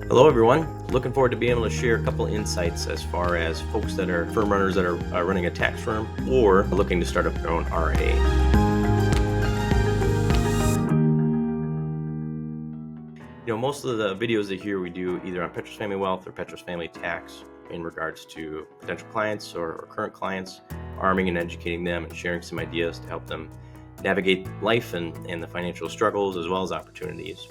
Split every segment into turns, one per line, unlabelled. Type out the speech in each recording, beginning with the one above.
Hello everyone, looking forward to being able to share a couple insights as far as folks that are firm runners that are running a tax firm or looking to start up their own RIA. Most of the videos that here we do either on Petros Family Wealth or Petros Family Tax in regards to potential clients or current clients, arming and educating them and sharing some ideas to help them navigate life and the financial struggles as well as opportunities.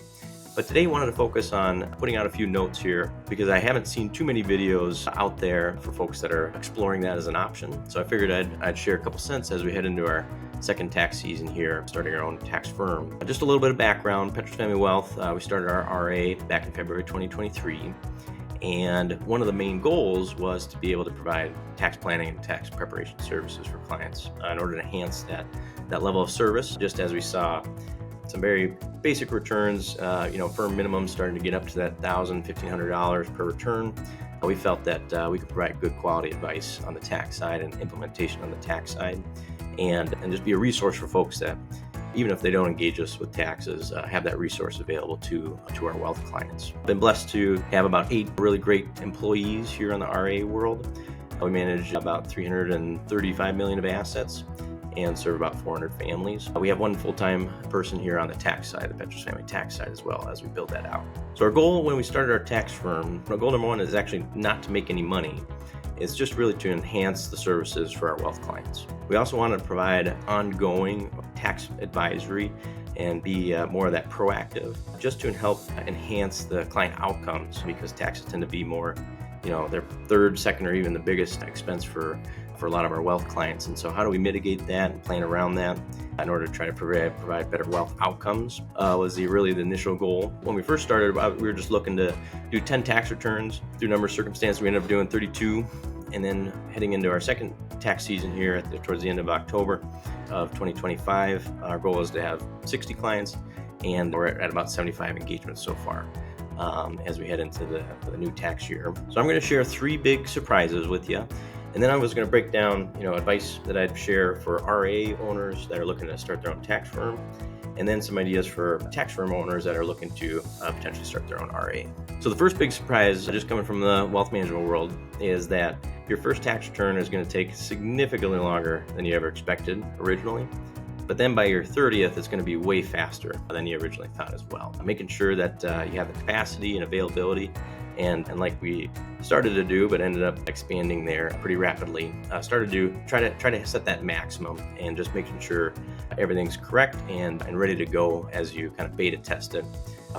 But today I wanted to focus on putting out a few notes here because I haven't seen too many videos out there for folks that are exploring that as an option. So I figured I'd share a couple cents as we head into our second tax season here, starting our own tax firm. Just a little bit of background, Petros Family Wealth, we started our RIA back in February 2023. And one of the main goals was to be able to provide tax planning and tax preparation services for clients in order to enhance that level of service, just as we saw some very basic returns, firm minimums starting to get up to that $1,000, $1,500 per return. We felt that we could provide good quality advice on the tax side and implementation on the tax side, and just be a resource for folks that, even if they don't engage us with taxes, have that resource available to our wealth clients. Been blessed to have about 8 really great employees here in the RIA world. We manage about $335 million of assets and serve about 400 families. We have one full-time person here on the tax side, the Petros Family Tax side, as well as we build that out. So our goal when we started our tax firm, our goal number one is actually not to make any money. It's just really to enhance the services for our wealth clients. We also want to provide ongoing tax advisory and be more of that proactive, just to help enhance the client outcomes, because taxes tend to be more, their third, second, or even the biggest expense for a lot of our wealth clients. And so how do we mitigate that and plan around that in order to try to provide better wealth outcomes was really the initial goal. When we first started, we were just looking to do 10 tax returns. Through a number of circumstances, we ended up doing 32. And then heading into our second tax season here towards the end of October of 2025, our goal is to have 60 clients, and we're at about 75 engagements so far as we head into the new tax year. So I'm going to share 3 big surprises with you. And then I was going to break down, advice that I'd share for RIA owners that are looking to start their own tax firm, and then some ideas for tax firm owners that are looking to potentially start their own RIA. So the first big surprise, just coming from the wealth management world, is that your first tax return is going to take significantly longer than you ever expected originally. But then by your 30th, it's going to be way faster than you originally thought as well. Making sure that you have the capacity and availability, and like we started to do, but ended up expanding there pretty rapidly. Started to try to set that maximum and just making sure everything's correct and ready to go as you kind of beta test it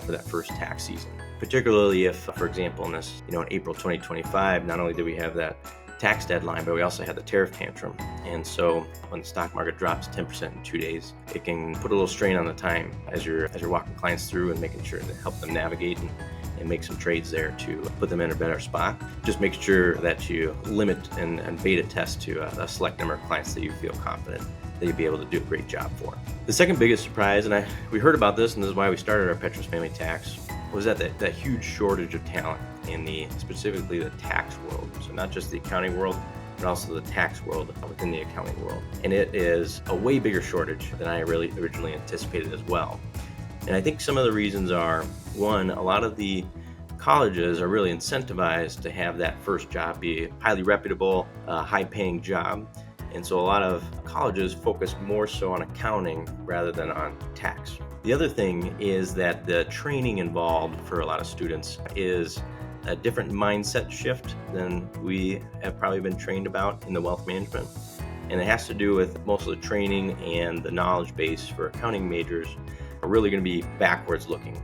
for that first tax season. Particularly if, for example, in this, in April 2025, not only did we have that tax deadline, but we also had the tariff tantrum. And so when the stock market drops 10% in 2 days, it can put a little strain on the time as you're walking clients through and making sure to help them navigate and make some trades there to put them in a better spot. Just make sure that you limit and beta test to a select number of clients that you feel confident that you'll be able to do a great job for. The second biggest surprise, and we heard about this, and this is why we started our Petros Family Tax, was that huge shortage of talent in specifically the tax world. So not just the accounting world, but also the tax world within the accounting world. And it is a way bigger shortage than I really originally anticipated as well. And I think some of the reasons are, one, a lot of the colleges are really incentivized to have that first job be a highly reputable, high-paying job. And so a lot of colleges focus more so on accounting rather than on tax. The other thing is that the training involved for a lot of students is a different mindset shift than we have probably been trained about in the wealth management. And it has to do with most of the training and the knowledge base for accounting majors are really going to be backwards looking,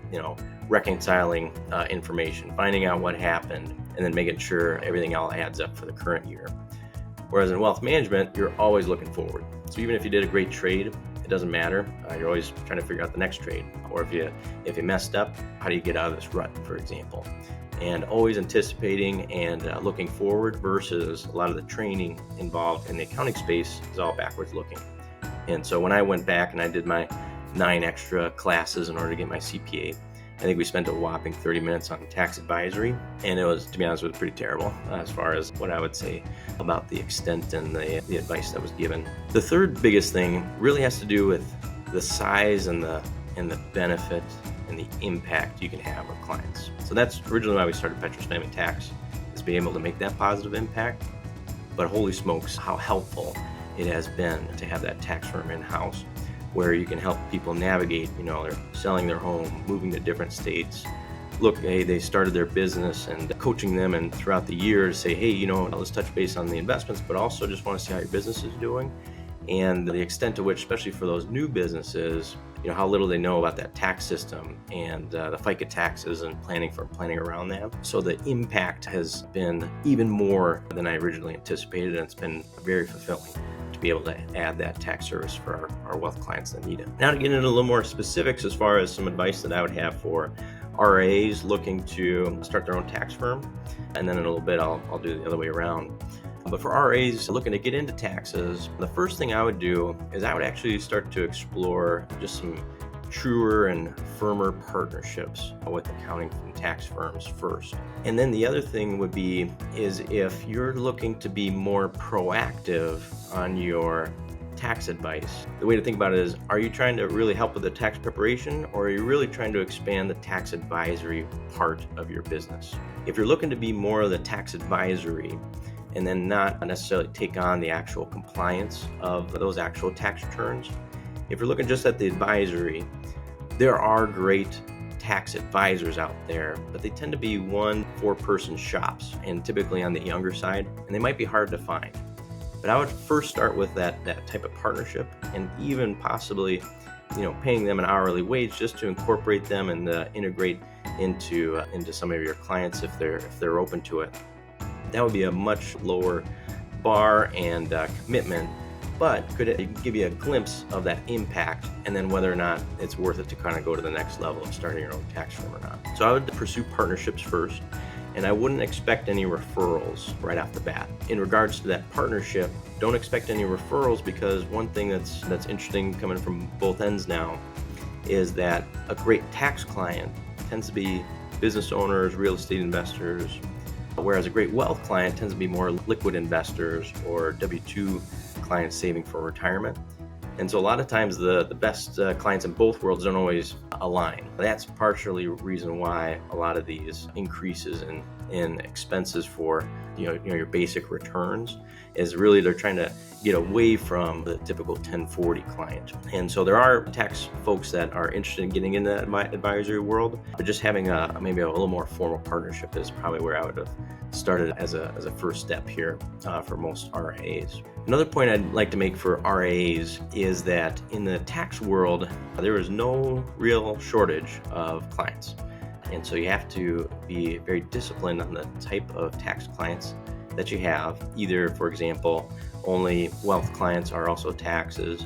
reconciling information, finding out what happened, and then making sure everything all adds up for the current year. Whereas in wealth management, you're always looking forward. So even if you did a great trade, it doesn't matter. You're always trying to figure out the next trade. Or if you messed up, how do you get out of this rut, for example? And always anticipating and looking forward versus a lot of the training involved in the accounting space is all backwards looking. And so when I went back and I did my 9 extra classes in order to get my CPA, I think we spent a whopping 30 minutes on tax advisory, and it was, to be honest, it was pretty terrible as far as what I would say about the extent and the advice that was given. The third biggest thing really has to do with the size and the benefit and the impact you can have with clients. So that's originally why we started Petros Family Tax, is being able to make that positive impact. But holy smokes, how helpful it has been to have that tax firm in-house, where you can help people navigate, they're selling their home, moving to different states. Look, hey, they started their business, and coaching them and throughout the years say, hey, let's touch base on the investments, but also just want to see how your business is doing. And the extent to which, especially for those new businesses, how little they know about that tax system and the FICA taxes and planning around that. So the impact has been even more than I originally anticipated, and it's been very fulfilling to be able to add that tax service for our wealth clients that need it. Now to get into a little more specifics as far as some advice that I would have for RIAs looking to start their own tax firm, and then in a little bit I'll do the other way around. But for RAs looking to get into taxes, the first thing I would do is I would actually start to explore just some truer and firmer partnerships with accounting and tax firms first. And then the other thing would be is if you're looking to be more proactive on your tax advice, the way to think about it is, are you trying to really help with the tax preparation, or are you really trying to expand the tax advisory part of your business? If you're looking to be more of the tax advisory and then not necessarily take on the actual compliance of those actual tax returns, if you're looking just at the advisory, there are great tax advisors out there, but they tend to be 1-4-person shops, and typically on the younger side, and they might be hard to find. But I would first start with that type of partnership, and even possibly, paying them an hourly wage just to incorporate them and integrate into some of your clients if they're open to it. That would be a much lower bar and commitment, but could give you a glimpse of that impact, and then whether or not it's worth it to kind of go to the next level of starting your own tax firm or not. So I would pursue partnerships first, and I wouldn't expect any referrals right off the bat. In regards to that partnership, don't expect any referrals, because one thing that's interesting coming from both ends now is that a great tax client tends to be business owners, real estate investors, whereas a great wealth client tends to be more liquid investors or W-2 clients saving for retirement. And so a lot of times the best clients in both worlds don't always align. That's partially the reason why a lot of these increases in expenses for your basic returns is really they're trying to get away from the typical 1040 client. And so there are tax folks that are interested in getting into that advisory world, but just having maybe a little more formal partnership is probably where I would have started as a first step here for most RIAs. Another point I'd like to make for RIAs is that in the tax world, there is no real shortage of clients. And so you have to be very disciplined on the type of tax clients that you have. Either, for example, only wealth clients are also taxes,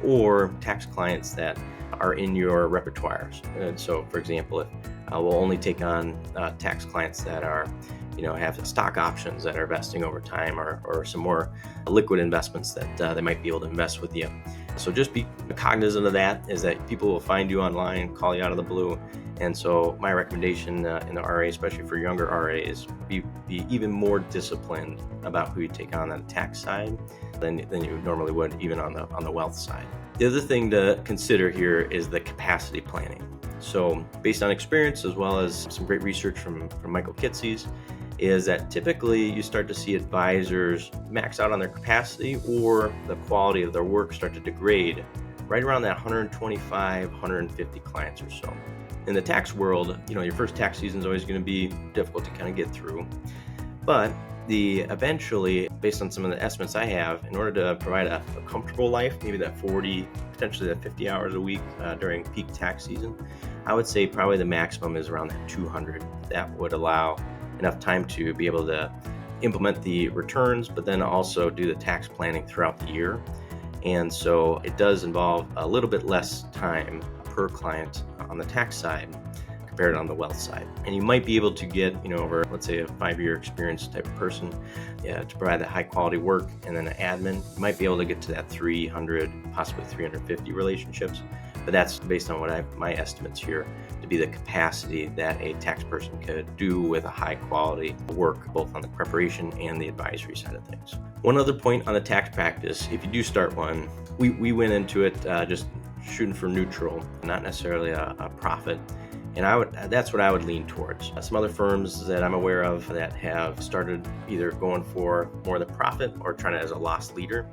or tax clients that are in your repertoires. And so, for example, if we'll only take on tax clients that are have stock options that are vesting over time, or some more liquid investments that they might be able to invest with you. So just be cognizant of that, is that people will find you online, call you out of the blue. And so my recommendation in the RA, especially for younger RAs, be even more disciplined about who you take on the tax side than you normally would even on the wealth side. The other thing to consider here is the capacity planning. So based on experience, as well as some great research from Michael Kitces, is that typically you start to see advisors max out on their capacity, or the quality of their work start to degrade right around that 125, 150 clients or so. In the tax world, your first tax season is always going to be difficult to kind of get through. But eventually, based on some of the estimates I have, in order to provide a comfortable life, maybe that 40, potentially that 50 hours a week during peak tax season, I would say probably the maximum is around that 200. That would allow enough time to be able to implement the returns, but then also do the tax planning throughout the year. And so it does involve a little bit less time per client on the tax side compared on the wealth side. And you might be able to get, over, let's say, a 5-year experience type of person to provide that high quality work, and then an admin, you might be able to get to that 300, possibly 350 relationships. But that's based on my estimates here to be the capacity that a tax person could do with a high quality work, both on the preparation and the advisory side of things. One other point on the tax practice, if you do start one, we went into it just shooting for neutral, not necessarily a profit. And that's what I would lean towards. Some other firms that I'm aware of that have started either going for more of the profit or trying it as a loss leader.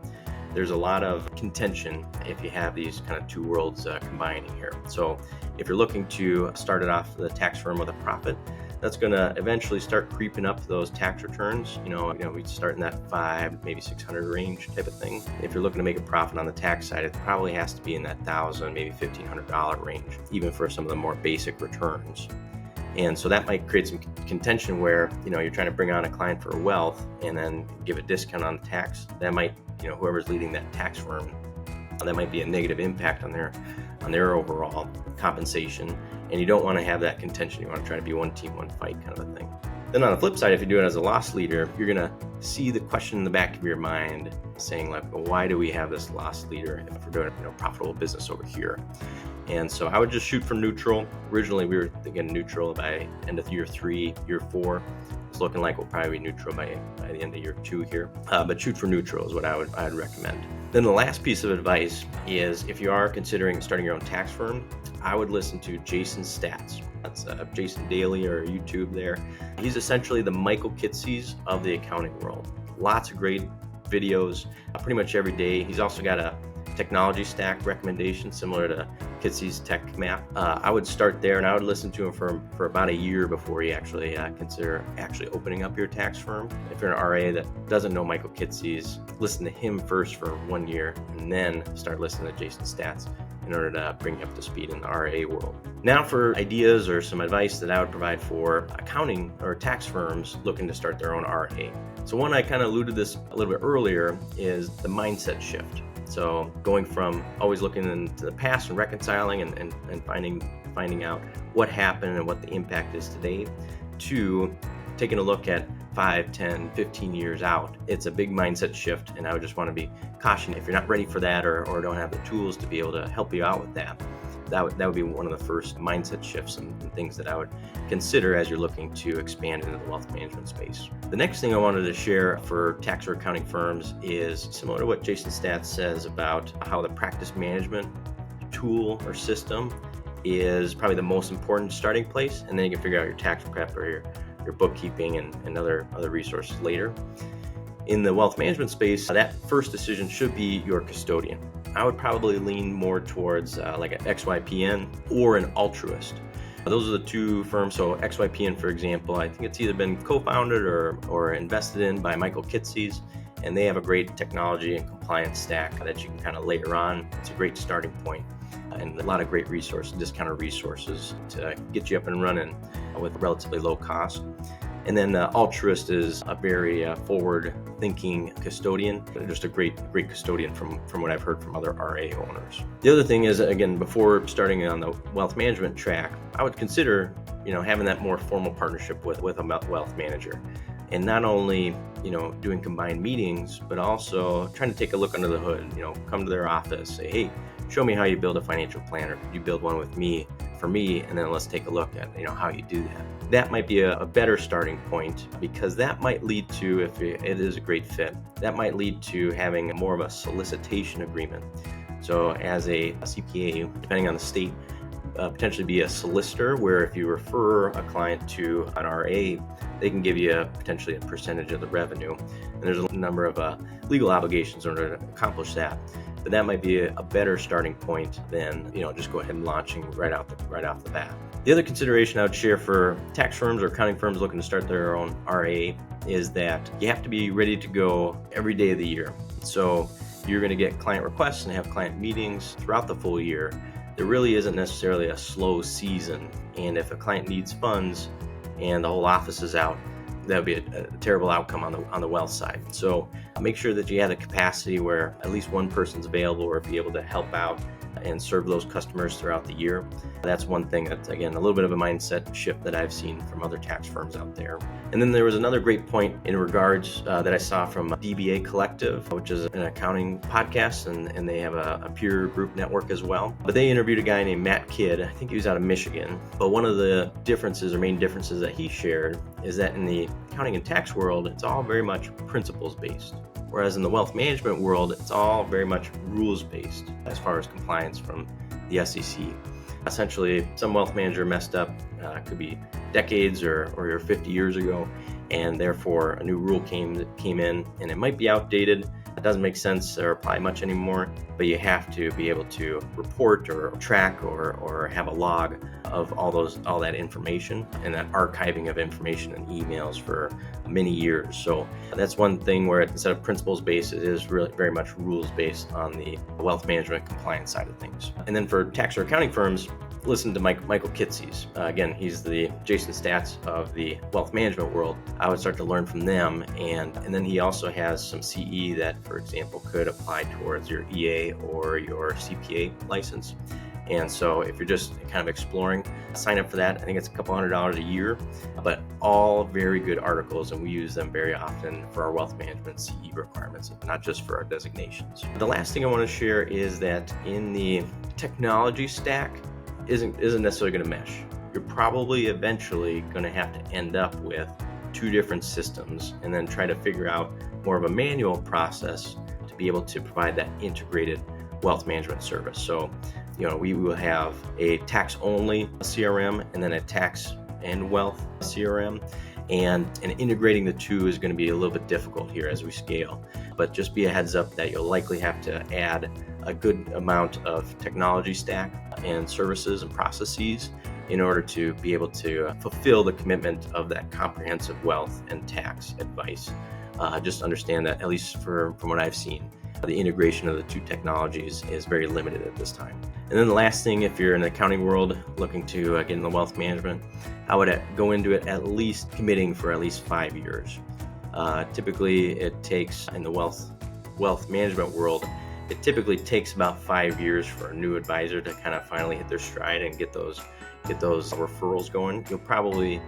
There's a lot of contention if you have these kind of two worlds combining here. So if you're looking to start it off the tax firm with a profit, that's going to eventually start creeping up those tax returns. We start in that 5, maybe 600 range type of thing. If you're looking to make a profit on the tax side, it probably has to be in that $1,000, maybe $1,500 range, even for some of the more basic returns. And so that might create some contention where, you're trying to bring on a client for wealth and then give a discount on the tax. That might, whoever's leading that tax firm, that might be a negative impact on their overall compensation. And you don't want to have that contention. You want to try to be one team, one fight kind of a thing. Then on the flip side, if you do it as a loss leader, you're going to see the question in the back of your mind saying like, well, why do we have this loss leader if we're doing profitable business over here? And so I would just shoot for neutral. Originally, we were thinking neutral by end of year 3, year 4. It's looking like we'll probably be neutral by the end of year 2 here. But shoot for neutral is what I'd recommend. Then the last piece of advice is if you are considering starting your own tax firm, I would listen to Jason's stats. That's Jason Daly or YouTube there. He's essentially the Michael Kitces of the accounting world. Lots of great videos pretty much every day. He's also got a technology stack recommendation similar to Kitces Tech Map. I would start there and I would listen to him for about a year before you actually consider opening up your tax firm. If you're an RA that doesn't know Michael Kitces, listen to him first for 1 year and then start listening to Jason's stats in order to bring you up to speed in the RA world. Now for ideas or some advice that I would provide for accounting or tax firms looking to start their own RA. So one, I kind of alluded this a little bit earlier, is the mindset shift. So going from always looking into the past and reconciling and finding out what happened and what the impact is today, to taking a look at 5, 10, 15 years out. It's a big mindset shift, and I would just want to be cautioned if you're not ready for that or don't have the tools to be able to help you out with that. That would be one of the first mindset shifts and things that I would consider as you're looking to expand into the wealth management space. The next thing I wanted to share for tax or accounting firms is similar to what Jason Stats says about how the practice management tool or system is probably the most important starting place, and then you can figure out your tax prep or your bookkeeping and other resources later. In the wealth management space, that first decision should be your custodian. I would probably lean more towards like an XYPN or an altruist. Those are the two firms. So XYPN, for example, I think it's either been co-founded or invested in by Michael Kitces, and they have a great technology and compliance stack that you can kind of layer on. It's a great starting point and a lot of great resources, discounted resources to get you up and running with relatively low cost. And then Altruist is a very forward-thinking custodian, just a great custodian from what I've heard from other RA owners. The other thing is, again, before starting on the wealth management track, I would consider, having that more formal partnership with a wealth manager, and not only, doing combined meetings, but also trying to take a look under the hood. Come to their office, say, hey, show me how you build a financial plan, or could you build one with me for me, and then let's take a look at how you do that. That might be a better starting point, because that might lead to, if it is a great fit, that might lead to having more of a solicitation agreement. So as a CPA, depending on the state, potentially be a solicitor, where if you refer a client to an RA, they can give you potentially a percentage of the revenue. And there's a number of legal obligations in order to accomplish that. But that might be a better starting point than just go ahead and launching right off the bat. The other consideration I would share for tax firms or accounting firms looking to start their own RA is that you have to be ready to go every day of the year. So you're going to get client requests and have client meetings throughout the full year. There really isn't necessarily a slow season, and if a client needs funds and the whole office is out, that would be a terrible outcome on the wealth side. So make sure that you have the capacity where at least one person's available or be able to help out and serve those customers throughout the year. That's one thing that's, again, a little bit of a mindset shift that I've seen from other tax firms out there. And then there was another great point in regards that I saw from DBA Collective, which is an accounting podcast, and they have a peer group network as well. But they interviewed a guy named Matt Kidd. I think he was out of Michigan. But one of the differences or main differences that he shared is that in the accounting and tax world, it's all very much principles based. Whereas in the wealth management world, it's all very much rules based as far as compliance from the SEC. Essentially, some wealth manager messed up, could be decades or 50 years ago, and therefore a new rule came in, and it might be outdated. It doesn't make sense or apply much anymore, but you have to be able to report or track or have a log of all that information and that archiving of information and emails for many years. So that's one thing where instead of principles based, it is really very much rules based on the wealth management compliance side of things. And then for tax or accounting firms, listen to Michael Kitces. Again, he's the Jason Stats of the wealth management world. I would start to learn from them, and then he also has some CE that, for example, could apply towards your EA or your CPA license. And so if you're just kind of exploring, sign up for that. I think it's a couple $100 a year, but all very good articles, and we use them very often for our wealth management CE requirements, not just for our designations. The last thing I want to share is that in the technology stack, isn't necessarily going to mesh. You're probably eventually going to have to end up with two different systems and then try to figure out more of a manual process to be able to provide that integrated wealth management service. So, we will have a tax only CRM and then a tax and wealth CRM, and integrating the two is going to be a little bit difficult here as we scale. But just be a heads up that you'll likely have to add a good amount of technology stack and services and processes in order to be able to fulfill the commitment of that comprehensive wealth and tax advice. Just understand that, at least from what I've seen, the integration of the two technologies is very limited at this time. And then the last thing, if you're in the accounting world looking to get into wealth management, I would go into it at least committing for at least 5 years. Typically, it takes, in the wealth management world, it typically takes about 5 years for a new advisor to kind of finally hit their stride and get those referrals going. You'll probably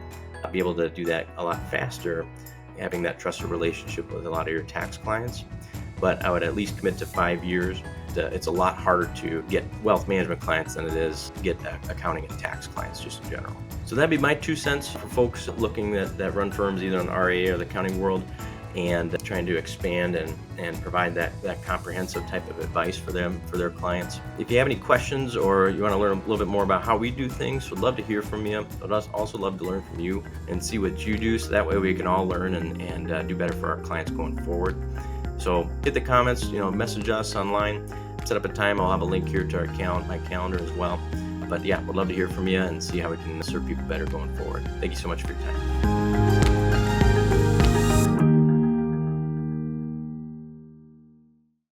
be able to do that a lot faster, having that trusted relationship with a lot of your tax clients. But I would at least commit to 5 years. It's a lot harder to get wealth management clients than it is to get accounting and tax clients just in general. So that'd be my 2 cents for folks looking that run firms either in the RIA or the accounting world and trying to expand and provide that comprehensive type of advice for their clients. If you have any questions or you want to learn a little bit more about how we do things, would love to hear from you. I'd also love to learn from you and see what you do, so that way we can all learn and do better for our clients going forward. So hit the comments, message us online, set up a time. I'll have a link here to my calendar as well. But yeah, would love to hear from you and see how we can serve people better going forward. Thank you so much for your time.